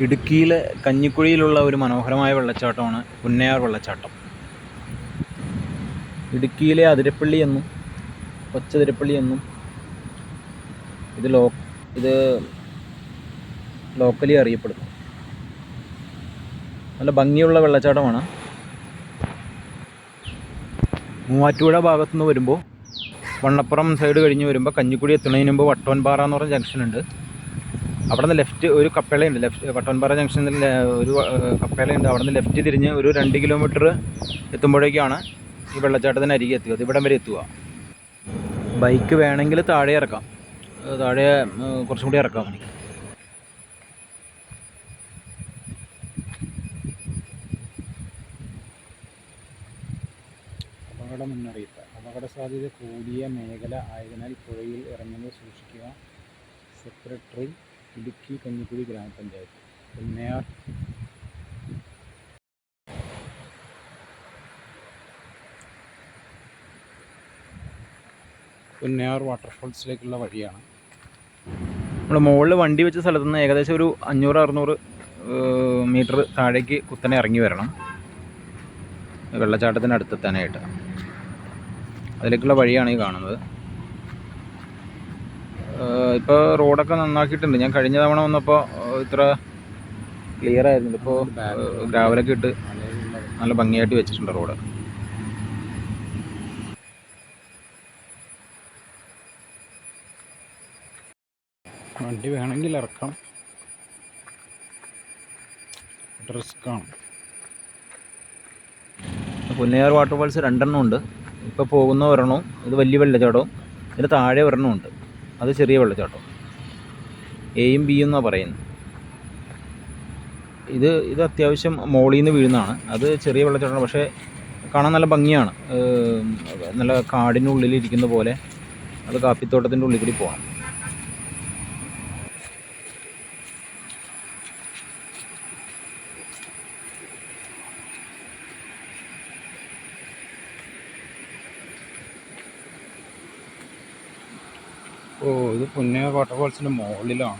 ഇടുക്കിയിലെ കഞ്ഞിക്കുഴിയിലുള്ള ഒരു മനോഹരമായ വെള്ളച്ചാട്ടമാണ് പുന്നയാർ വെള്ളച്ചാട്ടം. ഇടുക്കിയിലെ അതിരപ്പള്ളി എന്നും കൊച്ചതിരപ്പള്ളി എന്നും ഇത് ലോക്കലി അറിയപ്പെടുന്നു. നല്ല ഭംഗിയുള്ള വെള്ളച്ചാട്ടമാണ്. മൂവാറ്റുപുഴ ഭാഗത്തുനിന്ന് വരുമ്പോൾ വണ്ണപ്പുറം സൈഡ് കഴിഞ്ഞ് വരുമ്പോൾ കഞ്ഞിക്കുഴി എത്തുന്നതിന് മുമ്പ് വട്ടവൻപാറ എന്ന് പറഞ്ഞ ജംഗ്ഷനുണ്ട്. അവിടെ നിന്ന് ലെഫ്റ്റ് ഒരു കപ്പേളയുണ്ട്. വട്ടവൻപാറ ജംഗ്ഷനിൽ ഒരു കപ്പേളയുണ്ട്. അവിടെ നിന്ന് ലെഫ്റ്റ് തിരിഞ്ഞ് ഒരു 2 കിലോമീറ്റർ എത്തുമ്പോഴേക്കാണ് ഈ വെള്ളച്ചാട്ടത്തിന് അരികെ എത്തുക. അത് ഇവിടം വരെ എത്തുക. ബൈക്ക് വേണമെങ്കിൽ താഴെ ഇറക്കാം, താഴെ കുറച്ചും കൂടി ഇറക്കാം. അപകട മുന്നറിയിപ്പ്. അപകട സാധ്യത കൂടിയ മേഖല ആയതിനാൽ പുഴയിൽ ഇറങ്ങുന്നത് സൂക്ഷിക്കുക. സെക്രട്ടറി, ഇടുക്കി കഞ്ഞിക്കുഴി ഗ്രാമപഞ്ചായത്ത്. പുന്നയാർ വാട്ടർഫോൾസിലേക്കുള്ള വഴിയാണ്. നമ്മൾ മുകളിൽ വണ്ടി വെച്ച സ്ഥലത്ത് നിന്ന് ഏകദേശം ഒരു 500-600 മീറ്റർ താഴേക്ക് കുത്തനെ ഇറങ്ങി വരണം വെള്ളച്ചാട്ടത്തിന് അടുത്തെത്താനായിട്ട്. അതിലേക്കുള്ള വഴിയാണ് ഈ കാണുന്നത്. ഇപ്പോൾ റോഡൊക്കെ നന്നാക്കിയിട്ടുണ്ട്. ഞാൻ കഴിഞ്ഞ തവണ വന്നപ്പോൾ ഇത്ര ക്ലിയർ ആയിരുന്നില്ല. ഇപ്പോൾ ഗ്രാവലൊക്കെ ഇട്ട് നല്ല ഭംഗിയായിട്ട് വെച്ചിട്ടുണ്ട് റോഡ്. വണ്ടി വേണമെങ്കിൽ ഇറക്കാം, റിസ്ക്കാണ്. പുന്നയാർ വാട്ടർഫാൾസ് 2 ഉണ്ട്. ഇപ്പോൾ പോകുന്ന ഒരെണ്ണവും, ഇത് വലിയ വെള്ളച്ചാട്ടവും, ഇതിന് താഴെ ഒരെണ്ണമുണ്ട്, അത് ചെറിയ വെള്ളച്ചാട്ടം. എയും ബിയും എന്നാണ് പറയുന്നത്. ഇത് അത്യാവശ്യം മോളിൽ നിന്ന് വീഴുന്നതാണ്. അത് ചെറിയ വെള്ളച്ചാട്ടമാണ്, പക്ഷേ കാണാൻ നല്ല ഭംഗിയാണ്. നല്ല കാടിനുള്ളിലിരിക്കുന്ന പോലെ. അത് കാപ്പിത്തോട്ടത്തിൻ്റെ ഉള്ളിൽ കൂടി പോകണം. ഇത് പുന്നയാർ വാട്ടർഫാൾസിൻ്റെ മുകളിലാണ്.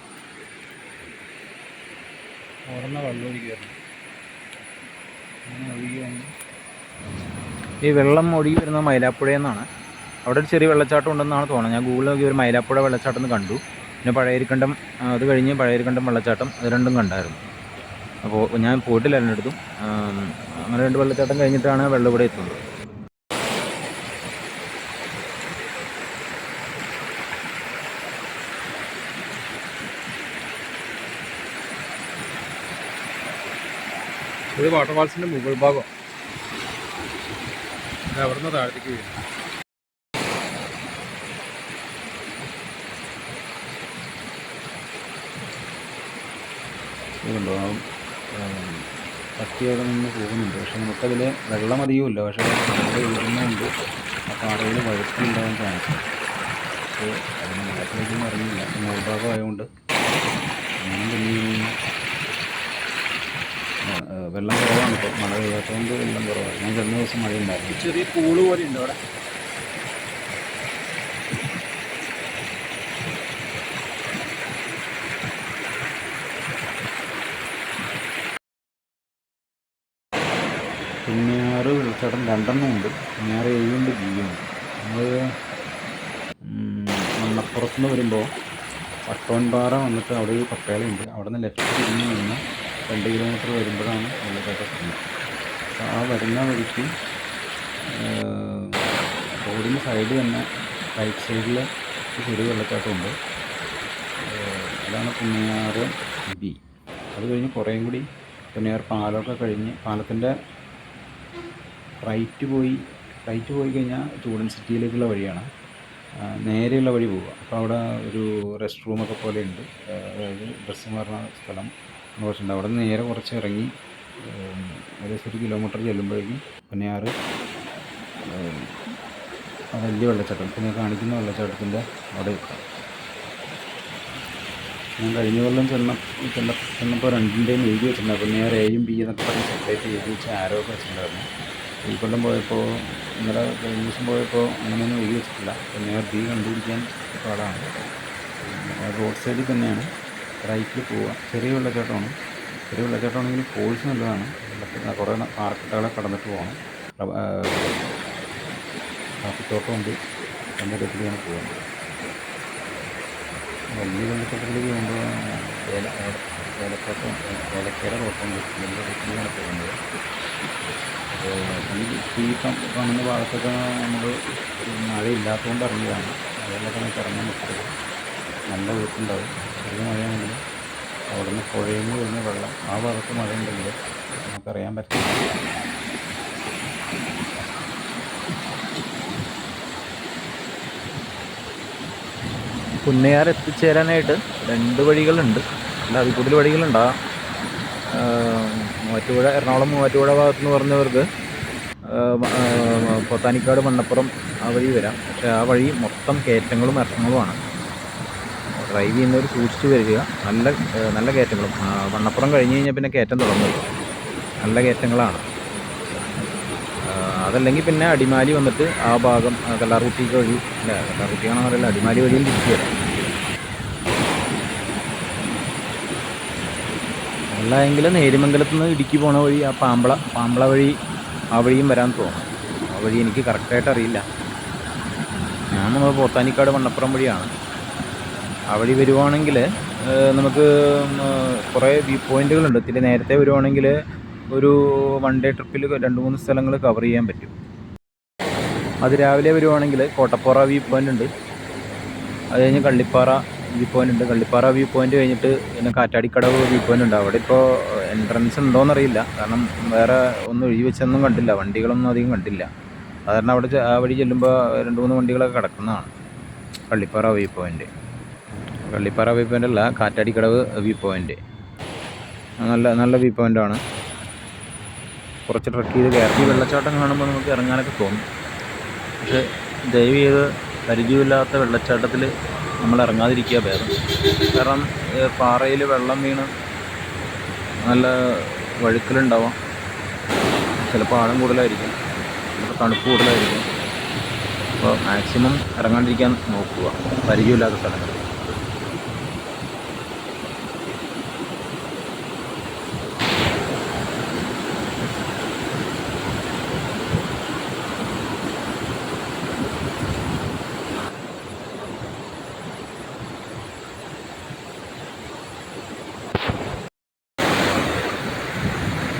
ഓർന്ന വെള്ളം ഒഴുകിയായിരുന്നു. ഈ വെള്ളം ഒഴുകി വരുന്നത് മൈലാപ്പുഴയിൽ നിന്നാണ്. അവിടെ ഒരു ചെറിയ വെള്ളച്ചാട്ടം ഉണ്ടെന്നാണ് തോന്നുന്നത്. ഞാൻ ഗൂഗിളിൽ നോക്കി ഒരു മൈലാപ്പുഴ വെള്ളച്ചാട്ടം എന്ന് കണ്ടു. പിന്നെ പഴയരിക്കണ്ടം, അത് കഴിഞ്ഞ് പഴയരിക്കണ്ടം വെള്ളച്ചാട്ടം, അത് രണ്ടും കണ്ടായിരുന്നു. അപ്പോൾ ഞാൻ പോയിട്ടില്ല രണ്ടിടത്തും. അങ്ങനെ 2 വെള്ളച്ചാട്ടം കഴിഞ്ഞിട്ടാണ് വെള്ളം ഇവിടെ എത്തുന്നത്. ഇത് വാട്ടർഫാൾസിൻ്റെ മുകൾ ഭാഗം. അവിടെ നിന്ന് താഴത്തേക്ക് വീഴും. ഇതുണ്ടോ, പട്ടിയോടെ നിന്ന് പോകുന്നുണ്ട്. പക്ഷെ നമുക്കതിൽ വെള്ളം അധികമില്ല. പക്ഷേ വെള്ളം ഒഴുകുന്നുണ്ട്. ആ പാറയിൽ വഴുക്കുണ്ടാകാൻ ചാൻസ്. പക്ഷേ അതിന് വെള്ളത്തിലേക്കൊന്നും ഇറങ്ങിയില്ല. മുകൾ ഭാഗം ആയതുകൊണ്ട് അങ്ങനെ പിന്നെ വെള്ളം കുറവാണ്. ഇപ്പോൾ മഴ പെയ്യാത്തതുകൊണ്ട് വെള്ളം കുറവാണ്. ഞാൻ ചെന്ന ദിവസം മഴ ഉണ്ടായിരുന്നു. ചെറിയ പൂള് പോലെ ഉണ്ട് അവിടെ. പുന്നയാർ വെള്ളച്ചാട്ടം 2 ഉണ്ട്. പുന്നയാർ എയും ഉണ്ട്, ബിയും ഉണ്ട്. നമ്മൾ മണ്ണപ്പുറത്തുനിന്ന് വരുമ്പോൾ വട്ടവൻപാറ വന്നിട്ട് അവിടെ ഒരു കപ്പേളയുണ്ട്. അവിടെ നിന്ന് ലെഫ്റ്റ് തിരിഞ്ഞ് നിന്ന് 2 കിലോമീറ്റർ വരുമ്പോഴാണ് വെള്ളച്ചാട്ടം എത്തുന്നത്. അപ്പോൾ ആ വരുന്ന വഴിക്ക് റോഡിൻ്റെ സൈഡ് തന്നെ റൈറ്റ് സൈഡിൽ ചെറിയ വെള്ളച്ചാട്ടമുണ്ട്. അതാണ് പുന്നയാർ ബി. അത് കഴിഞ്ഞ് കുറേയും കൂടി പുന്നയാർ പാലമൊക്കെ കഴിഞ്ഞ് പാലത്തിൻ്റെ റൈറ്റ് പോയി കഴിഞ്ഞാൽ ചൂടൻ സിറ്റിയിലേക്കുള്ള വഴിയാണ്. നേരെയുള്ള വഴി പോവുക. അപ്പോൾ അവിടെ ഒരു റെസ്റ്റ് റൂമൊക്കെ പോലെ ഉണ്ട്. അതായത് ഡ്രസ്സ് മാറുന്ന സ്ഥലം കുറച്ചുണ്ട്. അവിടെ നിന്ന് നേരെ കുറച്ച് ഇറങ്ങി ഏകദേശം 1 കിലോമീറ്റർ ചെല്ലുമ്പോഴേക്കും പുന്നയാർ വലിയ വെള്ളച്ചാട്ടം, പിന്നെ കാണിക്കുന്ന വെള്ളച്ചാട്ടത്തിൻ്റെ അവിടെ എത്താം. ഞാൻ കഴിഞ്ഞ കൊല്ലം ചെന്നപ്പോൾ 2ൻ്റെയും എഴുതി വെച്ചിട്ടുണ്ടായിരുന്നു. പുന്നയാർ എയും ബി എന്നൊക്കെ പറഞ്ഞ് സെപ്പറേറ്റ് എഴുതി വെച്ച് ആരോ ഒക്കെ വെച്ചിട്ടുണ്ടായിരുന്നു. ഈ കൊല്ലം പോയപ്പോൾ, ഇന്നലെ കഴിഞ്ഞ ദിവസം പോയപ്പോൾ അങ്ങനെയൊന്നും എഴുതി വെച്ചിട്ടില്ല. പുന്നയാർ ബി കണ്ടുപിടിക്കാൻ പാടാണ്. റോഡ് സൈഡിൽ തന്നെയാണ്, റൈറ്റിൽ പോവുക. ചെറിയ വെള്ളച്ചാട്ടമാണ്. ഒരു വെള്ളച്ചാട്ടമാണെങ്കിൽ ഫോൾസ് നല്ലതാണ്. കുറേ പാറക്കെട്ടുകളെ കടന്നിട്ട് പോകണം. കാപ്പിത്തോട്ടമുണ്ട്. അതിൻ്റെ ഇടയ്ക്കൂടിയാണ് പോകുന്നത്. വലിയ വെള്ളച്ചാട്ടത്തിലേക്ക് പോകുമ്പോൾ ഏലത്തോട്ടം, ഏലക്കയുടെ തോട്ടമുണ്ട്. ഇതിൻ്റെ ഇടയ്ക്കൂടിയാണ് പോകുന്നത്. അപ്പോൾ ഈ കാണുന്ന ഭാഗത്തൊക്കെ നമ്മൾ മഴയില്ലാത്തതുകൊണ്ട് ഇറങ്ങിയതാണ്. മഴയിലൊക്കെ നമുക്ക് ഇറങ്ങാൻ പറ്റില്ല. നല്ല ഒഴുക്കുണ്ടാവും. ചെറിയ മഴയാണെങ്കിൽ അവിടെ നിന്ന് പുഴയിൽ നിന്ന് വരുന്ന വെള്ളം ആ ഭാഗത്ത് മഴയുണ്ടെങ്കിൽ നമുക്കറിയാൻ പറ്റില്ല. പുന്നയാർ എത്തിച്ചേരാനായിട്ട് 2 വഴികളുണ്ട്. അല്ല, അതിൽ കൂടുതൽ വഴികളുണ്ടാകാം. മൂവാറ്റുപുഴ, എറണാകുളം മൂവാറ്റുപുഴ ഭാഗത്തുനിന്ന് പറഞ്ഞവർക്ക് പൊത്താനിക്കാട്, മണ്ണപ്പുറം ആ വഴി വരാം. പക്ഷേ ആ വഴി മൊത്തം കയറ്റങ്ങളും ഇറക്കങ്ങളുമാണ്. ഡ്രൈവ് ചെയ്യുന്നവർ സൂക്ഷിച്ച് വരിക. നല്ല കയറ്റങ്ങളും. മണ്ണപ്പുറം കഴിഞ്ഞ് കഴിഞ്ഞാൽ പിന്നെ കയറ്റം തുടങ്ങുമല്ലോ. നല്ല കയറ്റങ്ങളാണ്. അതല്ലെങ്കിൽ പിന്നെ അടിമാലി വന്നിട്ട് ആ ഭാഗം കല്ലാർകുട്ടിക്ക് വഴി, അല്ല കല്ലാർകുട്ടിയാണെന്ന് അറിയില്ല, അടിമാലി വഴിയിൽ തിരിച്ചു വരാം. അല്ല എങ്കിൽ നേരിമംഗലത്ത് നിന്ന് ഇടുക്കി പോണ വഴി, ആ പാമ്പള വഴി, ആ വഴിയും വരാൻ തോന്നും. ആ വഴി എനിക്ക് കറക്റ്റായിട്ട് അറിയില്ല. ഞാൻ നമ്മൾ പോത്താനിക്കാട് മണ്ണപ്പുറം വഴിയാണ്. ആ വഴി വരുവാണെങ്കിൽ നമുക്ക് കുറേ വ്യൂ പോയിൻറ്റുകളുണ്ട്. ഇത്തിരി നേരത്തെ വരുവാണെങ്കിൽ ഒരു 1 ഡേ ട്രിപ്പിൽ 2-3 സ്ഥലങ്ങൾ കവർ ചെയ്യാൻ പറ്റും. അത് രാവിലെ വരുവാണെങ്കിൽ കോട്ടപ്പാറ വ്യൂ പോയിൻ്റ് ഉണ്ട്. അത് കഴിഞ്ഞ് കള്ളിപ്പാറ വ്യൂ പോയിൻ്റ് ഉണ്ട്. കള്ളിപ്പാറ വ്യൂ പോയിൻ്റ് കഴിഞ്ഞിട്ട് പിന്നെ കാറ്റാടിക്കടവ് വ്യൂ പോയിൻ്റ് ഉണ്ട്. അവിടെ ഇപ്പോൾ എൻട്രൻസ് ഉണ്ടോയെന്നറിയില്ല. കാരണം വേറെ ഒന്നും ഒഴിവ് വെച്ചൊന്നും കണ്ടില്ല, വണ്ടികളൊന്നും അധികം കണ്ടില്ല. സാധാരണ അവിടെ ആ വഴി ചെല്ലുമ്പോൾ 2-3 വണ്ടികളൊക്കെ കിടക്കുന്നതാണ്. Kallippara view point, Kallippara view point അല്ല, കാറ്റാടിക്കടവ് വ്യൂ പോയിൻ്റ് നല്ല വ്യൂ പോയിൻ്റാണ്. കുറച്ച് ട്രക്ക് ചെയ്ത് കയറി. ഈ വെള്ളച്ചാട്ടം കാണുമ്പോൾ നമുക്ക് ഇറങ്ങാനൊക്കെ തോന്നും. പക്ഷേ ദയവ് ചെയ്ത് പരിചയമില്ലാത്ത വെള്ളച്ചാട്ടത്തിൽ നമ്മൾ ഇറങ്ങാതിരിക്കുക ഭേദം. കാരണം പാറയിൽ വെള്ളം വീണ് നല്ല വഴുക്കലുണ്ടാവാം. ചിലപ്പോൾ ആഴം കൂടുതലായിരിക്കും, ചിലപ്പോൾ തണുപ്പ് കൂടുതലായിരിക്കും. അപ്പോൾ മാക്സിമം ഇറങ്ങാണ്ടിരിക്കാൻ നോക്കുക പരിചയമില്ലാത്ത സ്ഥലങ്ങൾ.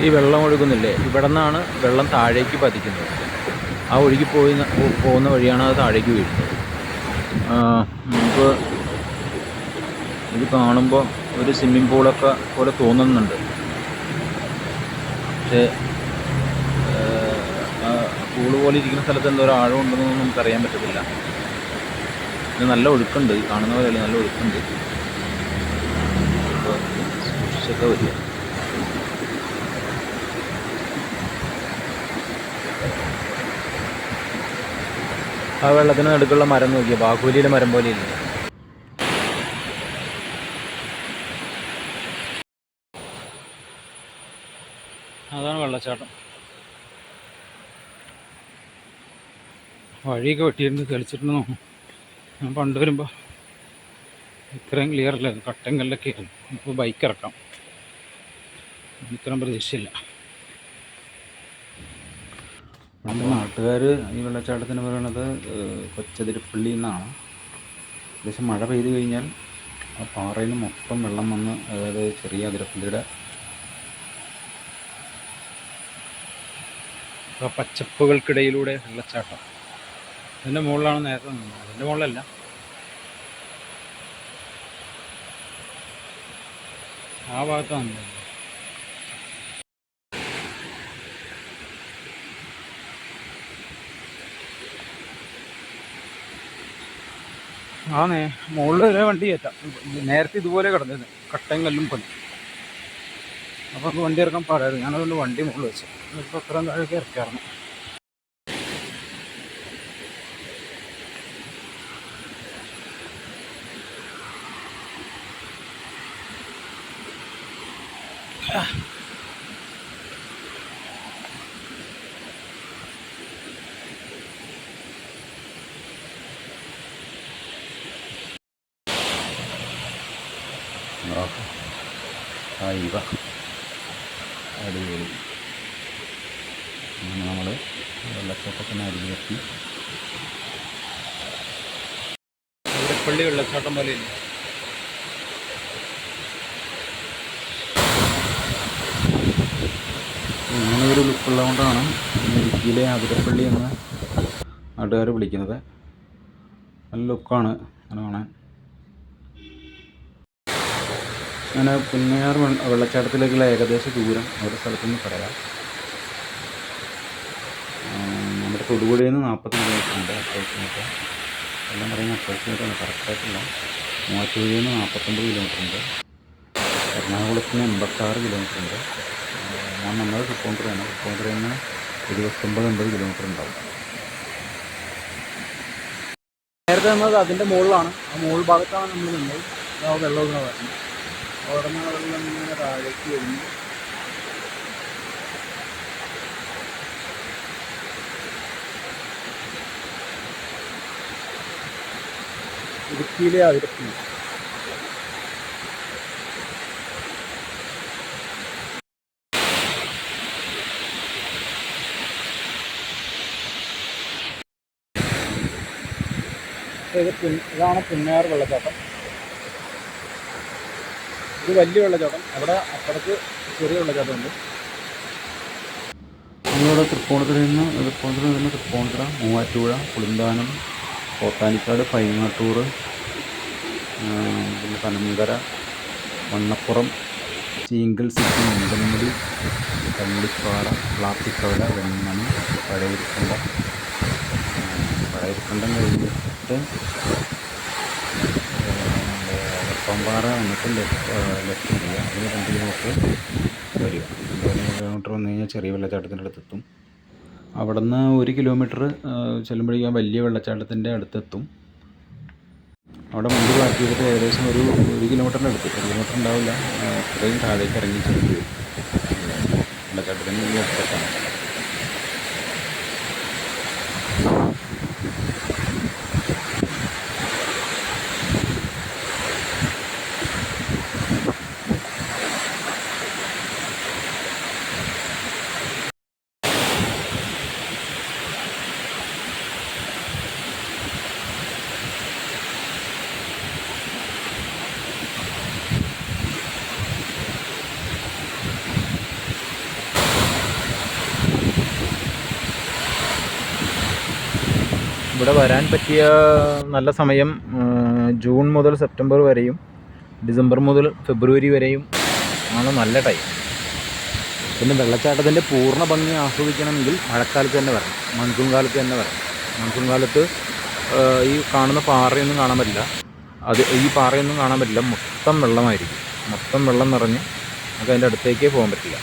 ഈ വെള്ളം ഒഴുകുന്നില്ലേ, ഇവിടെ നിന്നാണ് വെള്ളം താഴേക്ക് പതിക്കുന്നത്. ആ ഒഴുകി പോകുന്ന വഴിയാണ് അത് താഴേക്ക് വീഴുന്നത്. നമുക്ക് ഇത് കാണുമ്പോൾ ഒരു സ്വിമ്മിംഗ് പൂളൊക്കെ പോലെ തോന്നുന്നുണ്ട്. പക്ഷേ പൂള് പോലെ ഇരിക്കുന്ന സ്ഥലത്ത് എന്തോ ഒരു ആഴം ഉണ്ടെന്നൊന്നും നമുക്കറിയാൻ പറ്റത്തില്ല. ഇത് നല്ല ഒഴുക്കുണ്ട്, കാണുന്ന പോലെയല്ല, നല്ല ഒഴുക്കുണ്ട്. അപ്പോൾ സൂക്ഷിച്ചൊക്കെ വരിക. ആ വെള്ളത്തിന് നടുക്കുള്ള മരം നോക്കിയാൽ ബാഹുലിയുടെ മരം പോലെ ഇല്ല. അതാണ് വെള്ളച്ചാട്ടം. വഴിയൊക്കെ വെട്ടിയിരുന്നു, തെളിച്ചിട്ടുണ്ട് നോക്കും. ഞാൻ പണ്ട് വരുമ്പോൾ ഇത്രയും ക്ലിയർ അല്ലായിരുന്നു, കട്ടങ്കല്ലൊക്കെ ആയിരുന്നു. ഇപ്പോൾ ബൈക്ക് ഇറക്കാം, ഇത്രയും പ്രതീക്ഷയില്ല. നമ്മുടെ നാട്ടുകാർ ഈ വെള്ളച്ചാട്ടത്തിന് പറയുന്നത് കൊച്ചതിരപ്പള്ളി എന്നാണ്. ഏകദേശം മഴ പെയ്ത് കഴിഞ്ഞാൽ ആ പാറയിൽ നിന്ന് മൊത്തം വെള്ളം വന്ന്, അതായത് ചെറിയ അതിരപ്പള്ളിയുടെ പച്ചപ്പുകൾക്കിടയിലൂടെ വെള്ളച്ചാട്ടം. അതിൻ്റെ മുകളിലാണ് നേരത്തെ നിന്നത്, അതിൻ്റെ മുകളിലല്ല, ആ ഭാഗത്താണ് നിന്നത്. മുകളിൽ വരെ വണ്ടി കയറ്റാം. നേരത്തെ ഇതുപോലെ കിടന്നിരുന്നു, കട്ടയും കല്ലും പണി. അപ്പോൾ നമുക്ക് വണ്ടി ഇറക്കാൻ പാടായിരുന്നു. ഞാനതുകൊണ്ട് വണ്ടി മുകളിൽ വെച്ചു. ഇപ്പോൾ അത്രയും താഴേക്ക് ഇറക്കാറുണ്ട്. ഇവ അടിപൊളി. അങ്ങനെ നമ്മൾ വെള്ളച്ചാട്ടത്തിന് അരികെത്തി. അതിരപ്പള്ളി വെള്ളച്ചാട്ടം പോലെ ഇങ്ങനെ ഒരു ലുക്കുള്ളതുകൊണ്ടാണ് ഇടുക്കിയിലെ അതിരപ്പള്ളി എന്ന് നാട്ടുകാർ വിളിക്കുന്നത്. നല്ല ലുക്കാണ് അങ്ങനെ കാണാൻ. അങ്ങനെ പുന്നയാർ വെള്ളച്ചാട്ടത്തിലേക്കുള്ള ഏകദേശ ദൂരം ഒരു സ്ഥലത്തുനിന്ന് പറയാം. നമ്മുടെ തൊടുപുഴയിൽ നിന്ന് 40 കിലോമീറ്റർ ഉണ്ട് അപ്രോക്സിമേറ്റ്. എല്ലാം പറയുന്നത് അപ്രോക്സിമേറ്റാണ്, കറക്റ്റായിട്ടില്ല. മൂവാറ്റുപുഴയിൽ നിന്ന് 49 കിലോമീറ്റർ ഉണ്ട്. എറണാകുളത്തിന് 86 കിലോമീറ്റർ ഉണ്ട്. ഞാൻ വന്നത് തൃപ്പൂണിത്തുറയാണ്. തൃപ്പൂണിത്തുറയിൽ നിന്ന് 79-80 കിലോമീറ്റർ ഉണ്ടാവും. നേരത്തെ നിന്നത് അതിൻ്റെ മുകളിലാണ്. ആ മുകൾ ഭാഗത്താണ് നമ്മൾ നിന്നത്. വെള്ളമൊക്കെ വരുന്നത് അവിടെ നിന്ന് വെള്ളം ഇങ്ങനെ താഴേക്ക് വരുന്നു. ഇടുക്കിയിലെ അതിരപ്പള്ളി. ഇതാണ് പുന്നയാർ വെള്ളച്ചാട്ടം. ഇത് വലിയ വെള്ളച്ചാട്ടം. അവിടെ അപ്പുറത്ത് ചെറിയ വെള്ളച്ചാട്ടമുണ്ട്. നമ്മളിവിടെ തൃപ്പൂണിത്തുറയിൽ നിന്ന് തൃപ്പൂണിത്തുറ, മൂവാറ്റുപുഴ, പുളിന്താനം, കോട്ടാനിക്കാട്, പൈങ്ങാട്ടൂർ, പിന്നെ പനങ്കര, വണ്ണപ്പുറം, ചീങ്കൽ സിറ്റി, മുണ്ടൻമുടി, കള്ളിപ്പാറ, പ്ലാത്തിക്കവല, വെണ്ണമണി, പഴയരിക്കണ്ടം കഴിഞ്ഞിട്ട് വട്ടംപാറ വന്നിട്ട് ലെഫ്റ്റ് തിരിയുക. അതിന് 2 കിലോമീറ്റർ വരിക. 2 കിലോമീറ്റർ വന്നു കഴിഞ്ഞാൽ ചെറിയ വെള്ളച്ചാട്ടത്തിൻ്റെ അടുത്തെത്തും. അവിടെ നിന്ന് 1 കിലോമീറ്റർ ചെല്ലുമ്പോഴേക്കും വലിയ വെള്ളച്ചാട്ടത്തിൻ്റെ അടുത്തെത്തും. അവിടെ വണ്ടി പാർക്ക് ചെയ്തിട്ട് ഏകദേശം ഒരു കിലോമീറ്ററിൻ്റെ അടുത്ത്, 1 കിലോമീറ്റർ ഉണ്ടാവില്ല, അത്രയും താഴേക്ക് ഇറങ്ങി ചെല്ലേണ്ടി വരും. വെള്ളച്ചാട്ടത്തിന് ഈ അടുത്തെത്താണ്. ഇവിടെ വരാൻ പറ്റിയ നല്ല സമയം ജൂൺ മുതൽ സെപ്റ്റംബർ വരെയും ഡിസംബർ മുതൽ ഫെബ്രുവരി വരെയും ആണ് നല്ല ടൈം. പിന്നെ വെള്ളച്ചാട്ടത്തിൻ്റെ പൂർണ്ണ ഭംഗി ആസ്വദിക്കണമെങ്കിൽ മഴക്കാലത്ത് തന്നെ വരണം, മൺസൂൺ കാലത്ത് തന്നെ വരണം. മൺസൂൺ കാലത്ത് ഈ കാണുന്ന പാറയൊന്നും കാണാൻ പറ്റില്ല. ഈ പാറയൊന്നും കാണാൻ പറ്റില്ല. മൊത്തം വെള്ളമായിരിക്കും. മൊത്തം വെള്ളം നിറഞ്ഞ് നമുക്ക് അതിൻ്റെ അടുത്തേക്കേ പോകാൻ പറ്റില്ല.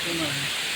Come on.